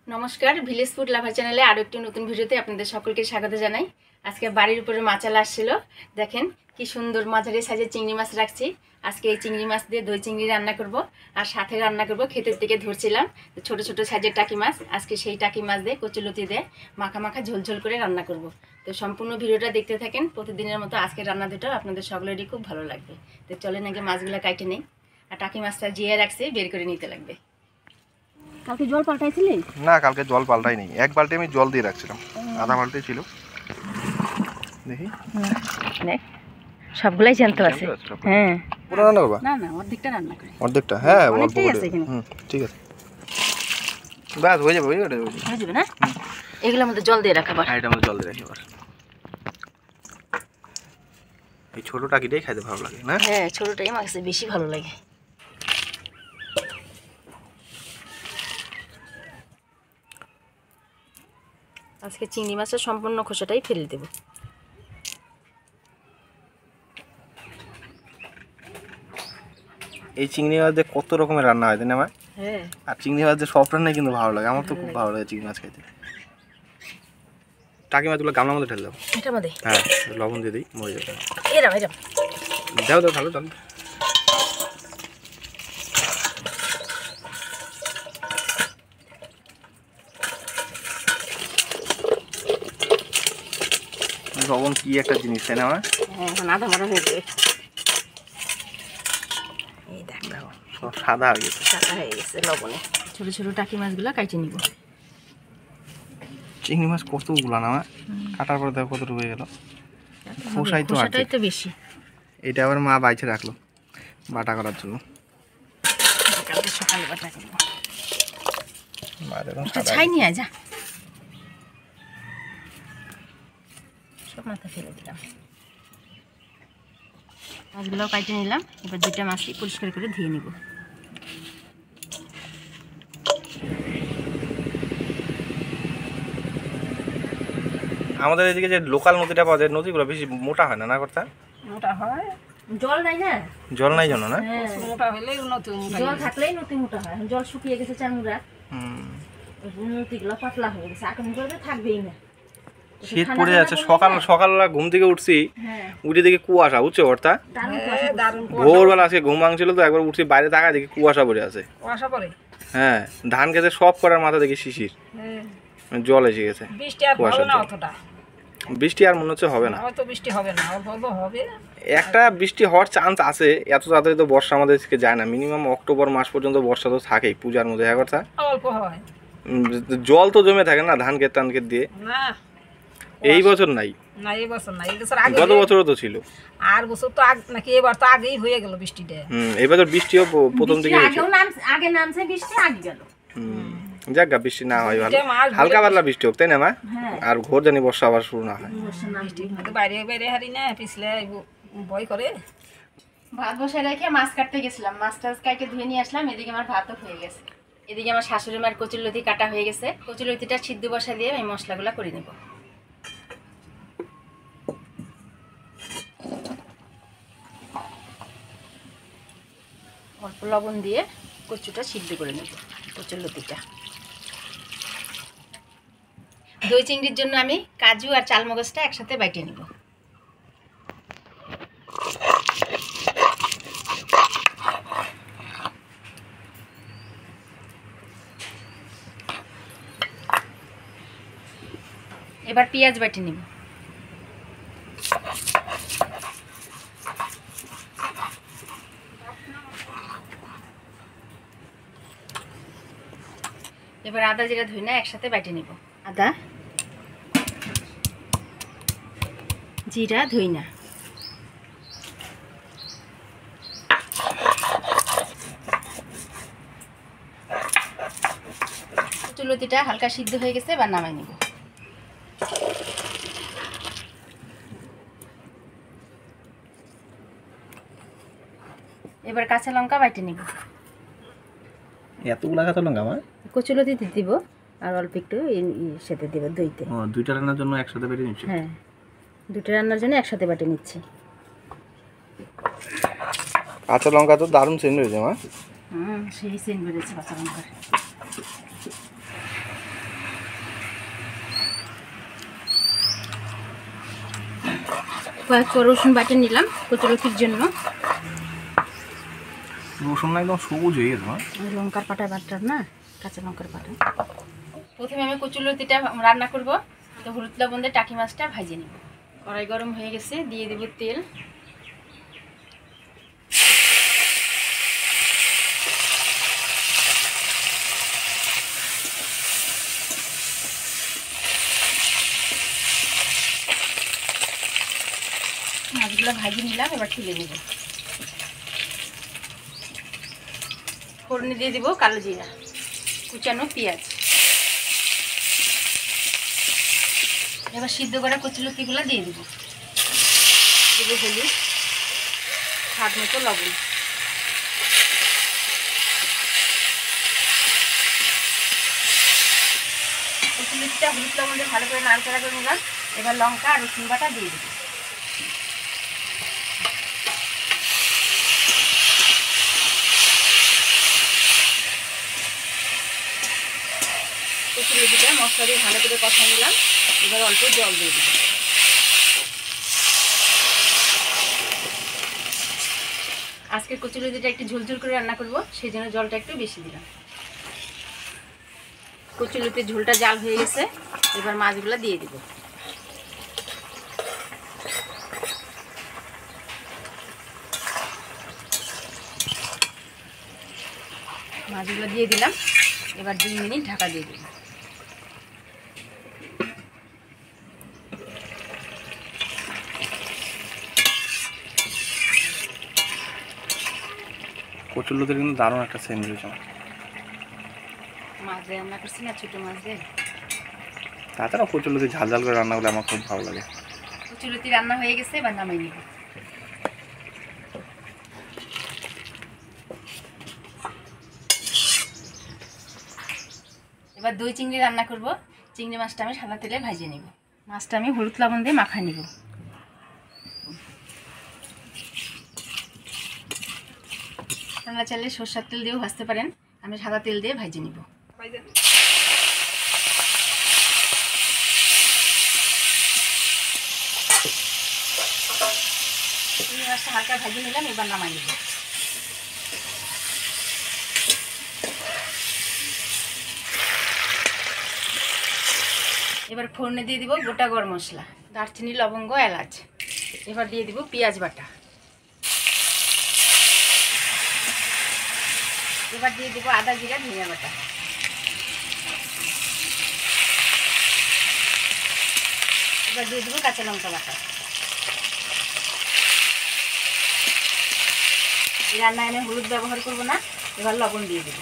নমস্কার, village food lover চ্যানেলে আরও একটি নতুন ভিডিওতে আপনাদের সকলকে স্বাগত জানাই। আজকে বাড়ির উপরে মাছালা আসছিল। দেখেন কি সুন্দর মাঝারি সাইজের চিংড়ি মাছ রাখছি। আজকে এই চিংড়ি মাছ দিয়ে দই চিংড়ি রান্না করব, আর সাথে রান্না করব ক্ষেতের থেকে ধরছিলাম ছোট ছোট সাইজের টাকি মাছ। আজকে সেই টাকি মাছ দিয়ে কচুলতি দিয়ে মাখা মাখা ঝোলঝোল করে রান্না করব। তো সম্পূর্ণ ভিডিওটা দেখতে থাকেন। প্রতিদিনের মতো আজকের রান্না দুটো আপনাদের সকলেরই খুব ভালো লাগবে। তো চলেন আগে মাছগুলো কাটে নেই। আর টাকি মাছটা জিয়ে রাখছি, বের করে নিতে লাগবে। কালকে জল পাল্টাইছিলেন? না, কালকে জল পাল্টাই নেই। এক বালতি আমি জল দিয়ে রাখছিলাম, আধা বালতি ছিল। দেখি সবগুলাই জানতে আছে। হ্যাঁ, পুরো রান্না করবা? না না, অর্ধেকটা রান্না করি। অর্ধেকটা? হ্যাঁ, অল্প ঠিক করে। আছে এখানে। ঠিক আছে, বাস হয়ে যাবে। হয়ে যাবে না? এগুলোর মধ্যে জল দিয়ে রাখাবার। হ্যাঁ, এটা মধ্যে জল দিয়ে রাখি। আবার এই ছোট টাকিটাই খাইতে ভালো লাগে না? হ্যাঁ, ছোটটাই আমার কাছে বেশি ভালো লাগে। আজকে চিংড়ি মাছের সম্পূর্ণ খোসাটাই ফেলে দেব। এই চিংড়ি মাছ দিয়ে কত রকমের রান্না হয়, তাই না? আমার হ্যাঁ, আর চিংড়ি মাছ দিয়ে সব রান্নাই কিন্তু ভালো লাগে। আমার তো খুব ভালো লাগে চিংড়ি মাছ খাইতে। টাকি মাছগুলো গামলার মধ্যে ঢেলে দাও। এটা মধ্যে হ্যাঁ, লবণ দিয়ে দিই, মরে যাবে। এরম এরম দাও দাও, ভালো দাও। লবণ কি একটা জিনিস, তাই না? আমার হ্যাঁ, এখন আধা মরা হয়ে যাবে। এই দেখো সব সাদা হয়ে গেছে। সাদা হয়ে গেছে লবণে। ছোট ছোট টাকি মাছগুলো কাটে নিব। চিংড়ি মাছ কতগুলো না আমার, কাটার পরে দেখো কত ডুবে গেল। খোসাই তো আছে, তো বেশি। এটা আবার মা বাইছে রাখলো বাটা করার জন্য। কালকে সকালে বাটা করব। দেখুন এটা ছাই নিয়ে যা, সব মাথা ফেলে দিলাম। মাছগুলোও কাটে নিলাম। এবার দুইটা মাছই পরিষ্কার করে ধুয়ে নিব। আমাদের এদিকে যে লোকাল নদীটা পাওয়া যায়, নদীগুলো বেশি মোটা হয় না, না করতে? মোটা হয়, জল নাই না। জল নাই জন্য না? মোটা হলেই জল থাকলেই নতি মোটা হয়। জল শুকিয়ে গেছে চাঙ্গুরা, নতিগুলো পাতলা হয়ে গেছে। এখন জলটা থাকবেই না। শীত পড়ে যাচ্ছে। সকালবেলা ঘুম থেকে উঠছি, উঠে দেখি কুয়াশা, বুঝছো? অর্থাৎ ভোরবেলা আজকে ঘুম ভাঙছিল তো, একবার উঠছি বাইরে তাকায় দেখি কুয়াশা পড়ে আছে। হ্যাঁ, ধান খেতে সব করার মাথা দেখি শিশির, জল এসে গেছে। বৃষ্টি আর মনে হচ্ছে হবে না। একটা বৃষ্টি হওয়ার চান্স আছে। এত তাড়াতাড়ি তো বর্ষা আমাদের দিকে যায় না। মিনিমাম অক্টোবর মাস পর্যন্ত বর্ষা তো থাকেই, পূজার মধ্যে। হ্যাঁ কথা, জল তো জমে থাকে না ধান ক্ষেত টান ক্ষেত দিয়ে। এই বছর নাই, গত বছরও তো ছিল। আর বছর তো নাকি এবার তো আগেই হয়ে গেল বৃষ্টিটা। এই বছর বৃষ্টিও প্রথম দিকে আগে নামছে বৃষ্টি, আগে গেল। যাক গা, বৃষ্টি না হয় ভালো, হালকা পাতলা বৃষ্টি হোক, তাই না মা? আর ঘোর জানি বর্ষা আবার শুরু না হয়। বাইরে বাইরে হারি না, পিছলে ভয় করে। ভাত বসে রেখে মাছ কাটতে গেছিলাম। মাছ টাছ কাটে ধুয়ে নিয়ে আসলাম। এদিকে আমার ভাতও হয়ে গেছে। এদিকে আমার শাশুড়ি মার কচুরলতি কাটা হয়ে গেছে। কচুরলতিটা সিদ্ধ বসা দিয়ে আমি মশলাগুলো করে নেব। অল্প লবণ দিয়ে কচুটা সিদ্ধ করে নেব, কচুরলতিটা। দই চিংড়ির জন্য আমি কাজু আর চালমগজটা একসাথে বাইটে নেব। এবার পেঁয়াজ বাটি নেব। এবার আদা জিরা ধইনা একসাথে বাটি নেব। আদা জিরা ধইনা, কচুরলতিটা হালকা সিদ্ধ হয়ে গেছে, এবার নামাই নেব। এবার কাঁচা লঙ্কা বাটি নেব। এতগুলা কাঁচা লঙ্কা আমার কচুরলতিতে দিব, আর অল্প একটু সাথে দেব দইতে। দুইটা রান্নার জন্য একসাথে বেটে নিচ্ছি। হ্যাঁ, দুটো রান্নার জন্য একসাথে বাটি নিচ্ছি। কাঁচা লঙ্কা তো দারুণ সেন্ট হয়েছে মা। সেই সেন্ট বেড়েছে কাঁচা লঙ্কার। কয়েকটা রসুন বাটে নিলাম কচুলতির জন্য। রসুন না একদম সবুজ হয়ে গেছে। লঙ্কার পাটা বাটার না, কাঁচা লঙ্কার পাটা। প্রথমে আমি কচুলতিটা রান্না করব, তো হলুদ লবণ দিয়ে টাকি মাছটা ভাজে নিব। কড়াই গরম হয়ে গেছে, দিয়ে দেব তেল। মাছগুলো ভাজি নিলাম, এবার তুলে নেব। ফোড়নে দিয়ে দেবো কালো জিরা, কুচানো পেঁয়াজ। এবার সিদ্ধ করা কচুলতিগুলো দিয়ে দেবো। দেবো হলুদ, স্বাদ মতো লবণ। কচুলতিটা হলুদ লবণ দিয়ে ভালো করে নাড়াচাড়া করে নিলাম। এবার লঙ্কা আর রসুন বাটা দিয়ে দেবো। কচুলতিটা মশলা দিয়ে ভালো করে কষা নিলাম। এবার অল্প জল দিয়ে দেবো। আজকে কচুলতিটা একটু ঝোলঝোল করে রান্না করব, সেই জন্য জলটা একটু বেশি দিলাম। কচুলতির ঝোলটা জাল হয়ে গেছে, এবার মাছগুলো দিয়ে দিব। মাছগুলো দিয়ে দিলাম, এবার 2 মিনিট ঢাকা দিয়ে দিলাম। কচুলতির কিন্তু দারুণ একটা সেন্ট হয়েছে। মাছ দিয়ে রান্না করছি না, ছোটো মাছ দিয়ে। তাছাড়া কচুলতি ঝাল ঝাল করে রান্না করলে আমার খুব ভালো লাগে। কচুলতি রান্না হয়ে গেছে, এবার নামাই নিব। এবার দই চিংড়ি রান্না করব। চিংড়ি মাছটা আমি সাদা তেলে ভাজিয়ে নিব। মাছটা আমি হলুদ লবণ দিয়ে মাখাই নিব। আপনারা চাইলে সরষের তেল দিয়েও ভাজতে পারেন, আমি সাদা তেল দিয়ে ভাজিয়ে নিব। চিংড়ি মাছটা হালকা ভাজিয়ে নিলাম, এবার নামাই নিব। এবার ফোড়নে দিয়ে দিব গোটা গরম মশলা, দারচিনি, লবঙ্গ, এলাচ। এবার দিয়ে দিব পেঁয়াজ বাটা। এবার দিয়ে দিব আদা, জিরা, ধনিয়া বাটা। এবার দিয়ে দিব কাঁচা লঙ্কা বাটা। এই রান্নায় আমি হলুদ ব্যবহার করব না, এবার লবণ দিয়ে দেব।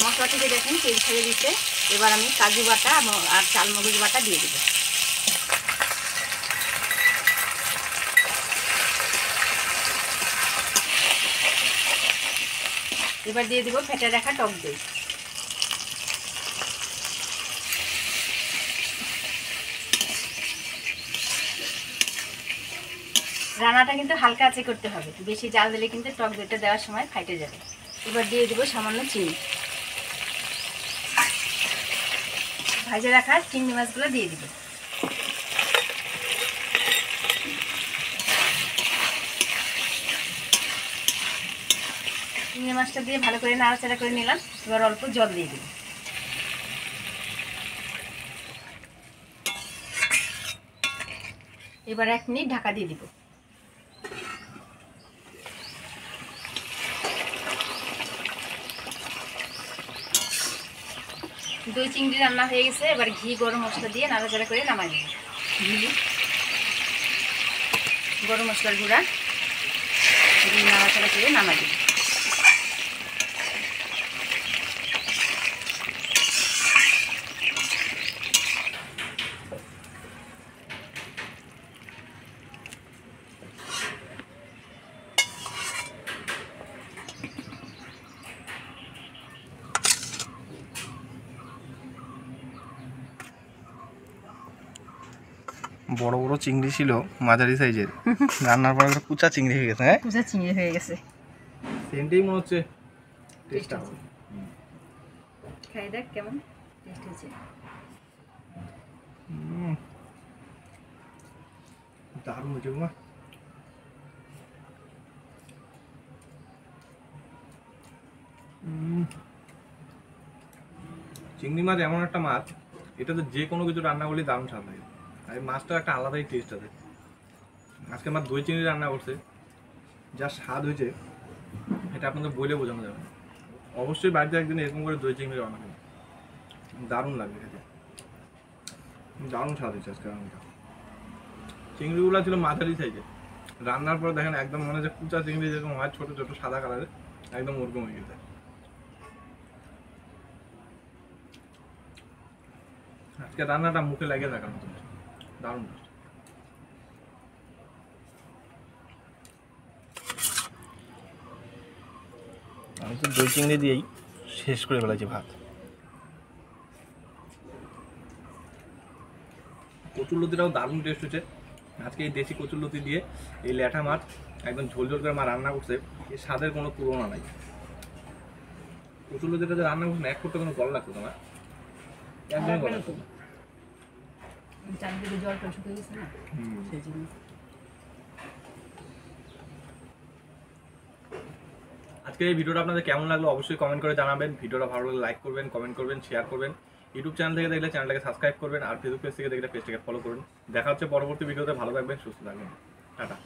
মশলা থেকে দেখেন তেল ছেড়ে দিচ্ছে, এবার আমি কাজু বাটা আর চালমগজ বাটা দিয়ে দেব। এবার দিয়ে দেব ফেটে রাখা টক দই। রান্নাটা কিন্তু হালকা আঁচে করতে হবে, বেশি জাল দিলে কিন্তু টক দইটা দেওয়ার সময় ফাইটে যাবে। এবার দিয়ে দেব সামান্য চিনি। ভাজে রাখা চিংড়ি মাছগুলো দিয়ে দিব। চিংড়ি মাছটা দিয়ে ভালো করে নাড়াচাড়া করে নিলাম, এবার অল্প জল দিয়ে দিব। এবার 1 মিনিট ঢাকা দিয়ে দিব। দই চিংড়ি রান্না হয়ে গেছে, এবার ঘি গরম মশলা দিয়ে নাড়াচাড়া করে নামাই দিব। ঘি, গরম মশলার গুঁড়া দিয়ে নাড়াচাড়া করে নামাই দিব। বড় বড় চিংড়ি ছিল, মাঝারি সাইজের, রান্নার পর একটা কুচা চিংড়ি হয়ে গেছে। হ্যাঁ, কুচা চিংড়ি হয়ে গেছে। সেন্টেই মনে হচ্ছে টেস্ট আছে। খাই দেখ কেমন টেস্ট হয়েছে। দারুণ হয়েছে মা। চিংড়ি মাছ এমন একটা মাছ, এটাতে যে কোনো কিছু রান্না করলে দারুণ স্বাদ লাগে। আর এই মাছটার একটা আলাদাই টেস্ট আছে। আজকে আমার দই চিংড়ি রান্না করছে, যা স্বাদ হয়েছে এটা আপনাদের বলে বোঝানো যাবে না। অবশ্যই বাড়িতে একদিন এরকম করে দই চিংড়ি রান্না করবেন, দারুণ লাগবে খেতে, দারুণ স্বাদ হয়েছে আজকে রান্নাটা। চিংড়িগুলো ছিল মাঝারি সাইজে, রান্নার পরে দেখেন একদম মনে হচ্ছে কুচা চিংড়ি যেরকম হয় ছোটো ছোটো সাদা কালারের, একদম ওরকম হয়ে গেছে। আজকে রান্নাটা মুখে লাগে থাকার মতো, দারুণ। আমি তো দই চিংড়ি দিয়েই শেষ করে ফেলেছি ভাত। কচুরলতিটাও দারুণ টেস্ট হচ্ছে আজকে। এই দেশি কচুরলতি দিয়ে এই ল্যাঠা মাছ একদম ঝোল ঝোল করে মা রান্না করছে, এই স্বাদের কোনো তুলনা নাই। কচুরলতিটা যে রান্না করছে না, এক করতে কোনো গলা লাগতো তোমার, একদমই গলা লাগতো না। চারদিকে জলটা শুকিয়ে গেছে না, সেই জন্য। আজকে এই ভিডিওটা আপনাদের কেমন লাগলো অবশ্যই কমেন্ট করে জানাবেন। ভিডিওটা ভালো লাগলে লাইক করবেন, কমেন্ট করবেন, শেয়ার করবেন। ইউটিউব চ্যানেল থেকে দেখলে চ্যানেলটাকে সাবস্ক্রাইব করবেন, আর ফেসবুক পেজ থেকে দেখলে পেজটাকে ফলো করুন। দেখা হচ্ছে পরবর্তী ভিডিওতে। ভালো থাকবেন, সুস্থ থাকবেন, টাটা।